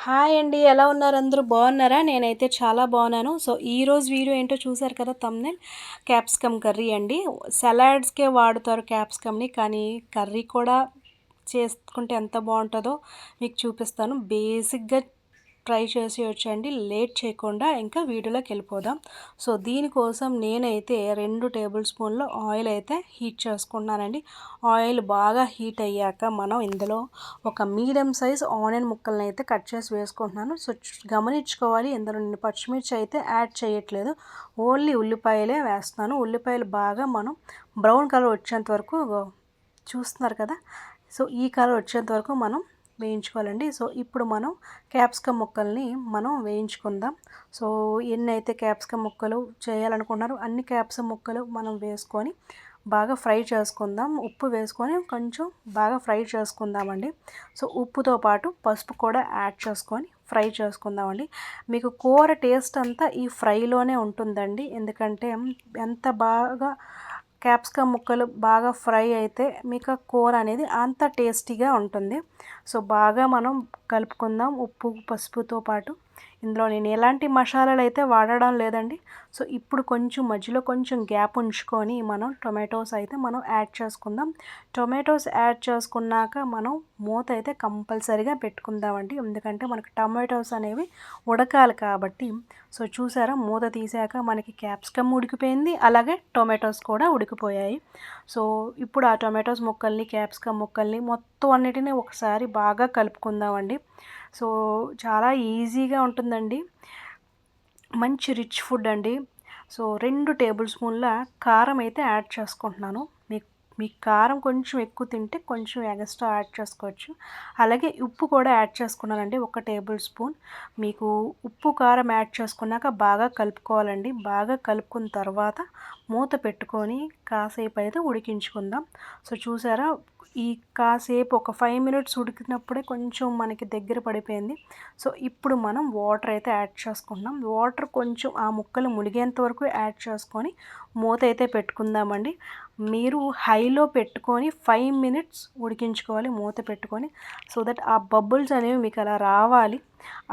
Hi అండి. ఎలా ఉన్నారు? అందరూ బాగున్నారా? నేనైతే చాలా బాగున్నాను. సో, ఈరోజు వీడియో ఏంటో చూసారు కదా థంబ్‌నెయిల్. క్యాప్సికమ్ కర్రీ అండి. సలాడ్స్‌కే వాడుతారు క్యాప్సికమ్‌ని. కానీ కర్రీ కూడా చేసుకుంటే ఎంత బాగుంటుందో మీకు చూపిస్తాను. బేసిక్‌గా ట్రై చేసేయొచ్చండి. లేట్ చేయకుండా ఇంకా వీడియోలోకి వెళ్ళిపోదాం. సో, దీనికోసం నేనైతే 2 టేబుల్ స్పూన్ల ఆయిల్ అయితే హీట్ చేసుకుంటున్నానండి. ఆయిల్ బాగా హీట్ అయ్యాక మనం ఇందులో ఒక మీడియం సైజ్ ఆనియన్ ముక్కల్ని అయితే కట్ చేసి వేసుకుంటున్నాను. సో, గమనించుకోవాలి, ఇందులో నేను పచ్చిమిర్చి అయితే యాడ్ చేయట్లేదు. ఓన్లీ ఉల్లిపాయలే వేస్తున్నాను. ఉల్లిపాయలు బాగా మనం బ్రౌన్ కలర్ వచ్చేంత వరకు చూస్తున్నారు కదా. సో, ఈ కలర్ వచ్చేంత వరకు మనం వేయించుకోవాలండి. సో, ఇప్పుడు మనం క్యాప్సికమ్ ముక్కల్ని మనం వేయించుకుందాం. సో, ఎన్నైతే క్యాప్సికమ్ ముక్కలు చేయాలనుకుంటున్నారో అన్ని క్యాప్సికమ్ ముక్కలు మనం వేసుకొని బాగా ఫ్రై చేసుకుందాం. ఉప్పు వేసుకొని కొంచెం బాగా ఫ్రై చేసుకుందామండి. సో, ఉప్పుతో పాటు పసుపు కూడా యాడ్ చేసుకొని ఫ్రై చేసుకుందామండి. మీకు కూర టేస్ట్ అంతా ఈ ఫ్రైలోనే ఉంటుందండి. ఎందుకంటే ఎంత బాగా క్యాప్సికమ్ ముక్కలు బాగా ఫ్రై అయితే మీకు కూర అనేది అంత టేస్టీగా ఉంటుంది. సో, బాగా మనం కలుపుకుందాం ఉప్పు పసుపుతో పాటు. ఇందులో నేను ఎలాంటి మసాలాలు అయితే వాడడం లేదండి. సో, ఇప్పుడు కొంచెం మధ్యలో కొంచెం గ్యాప్ ఉంచుకొని మనం టొమాటోస్ అయితే మనం యాడ్ చేసుకుందాం. టొమాటోస్ యాడ్ చేసుకున్నాక మనం మూత అయితే కంపల్సరీగా పెట్టుకుందామండి. ఎందుకంటే మనకు టొమాటోస్ అనేవి ఉడకాలి కాబట్టి. సో, చూసారా, మూత తీసాక మనకి క్యాప్సికమ్ ఉడికిపోయింది, అలాగే టొమాటోస్ కూడా ఉడికిపోయాయి. సో, ఇప్పుడు ఆ టొమాటోస్ ముక్కల్ని క్యాప్సికమ్ ముక్కల్ని మొత్తం అన్నిటిని ఒకసారి బాగా కలుపుకుందామండి. సో, చాలా ఈజీగా ఉంటుందండి. మంచి రిచ్ ఫుడ్ అండి. సో, 2 టేబుల్ స్పూన్ల కారం అయితే యాడ్ చేసుకుంటున్నాను. మీకు కారం కొంచెం ఎక్కువ తింటే కొంచెం ఎక్స్ట్రా యాడ్ చేసుకోవచ్చు. అలాగే ఉప్పు కూడా యాడ్ చేసుకున్నానండి, 1 టేబుల్ స్పూన్. మీకు ఉప్పు కారం యాడ్ చేసుకున్నాక బాగా కలుపుకోవాలండి. బాగా కలుపుకున్న తర్వాత మూత పెట్టుకొని కాసేపు అయితే ఉడికించుకుందాం. సో, చూసారా, ఈ కాసేపు ఒక 5 మినిట్స్ ఉడికినప్పుడే కొంచెం మనకి దగ్గర పడిపోయింది. సో, ఇప్పుడు మనం వాటర్ అయితే యాడ్ చేసుకుంటున్నాం. వాటర్ కొంచెం ఆ ముక్కలు మునిగేంత వరకు యాడ్ చేసుకొని మూత అయితే పెట్టుకుందామండి. మీరు హైలో పెట్టుకొని 5 మినిట్స్ ఉడికించుకోవాలి మూత పెట్టుకొని. సో దట్ ఆ బబుల్స్ అనేవి మీకు అలా రావాలి.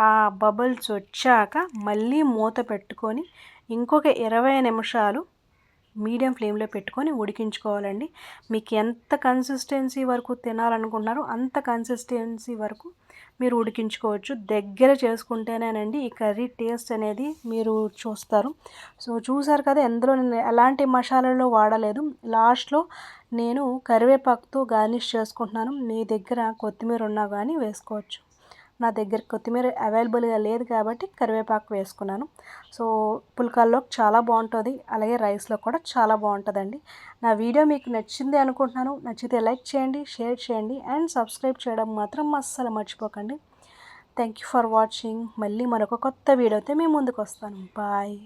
ఆ బబుల్స్ వచ్చాక మళ్ళీ మూత పెట్టుకొని ఇంకొక 20 నిమిషాలు మీడియం ఫ్లేమ్లో పెట్టుకొని ఉడికించుకోవాలండి. మీకు ఎంత కన్సిస్టెన్సీ వరకు తినాలనుకుంటున్నారో అంత కన్సిస్టెన్సీ వరకు మీరు ఉడికించుకోవచ్చు. దగ్గర చేసుకుంటేనేనండి ఈ కర్రీ టేస్ట్ అనేది మీరు చూస్తారు. సో, చూసారు కదా, ఎందులో నేను ఎలాంటి మసాలాలు వాడలేదు. లాస్ట్లో నేను కరివేపాకుతో గార్నిష్ చేసుకుంటున్నాను. మీ దగ్గర కొత్తిమీర ఉన్నా కానీ వేసుకోవచ్చు. నా దగ్గర కొత్తిమీర అవైలబుల్గా లేదు కాబట్టి కరివేపాకు వేసుకున్నాను. సో, పుల్కాల్లో చాలా బాగుంటుంది, అలాగే రైస్లో కూడా చాలా బాగుంటుందండి. నా వీడియో మీకు నచ్చింది అనుకుంటున్నాను. నచ్చితే లైక్ చేయండి, షేర్ చేయండి అండ్ సబ్స్క్రైబ్ చేయడం మాత్రం అస్సలు మర్చిపోకండి. Thank you for watching. మళ్ళీ మరొక కొత్త వీడియోతో మీ ముందుకు వస్తాను. బాయ్.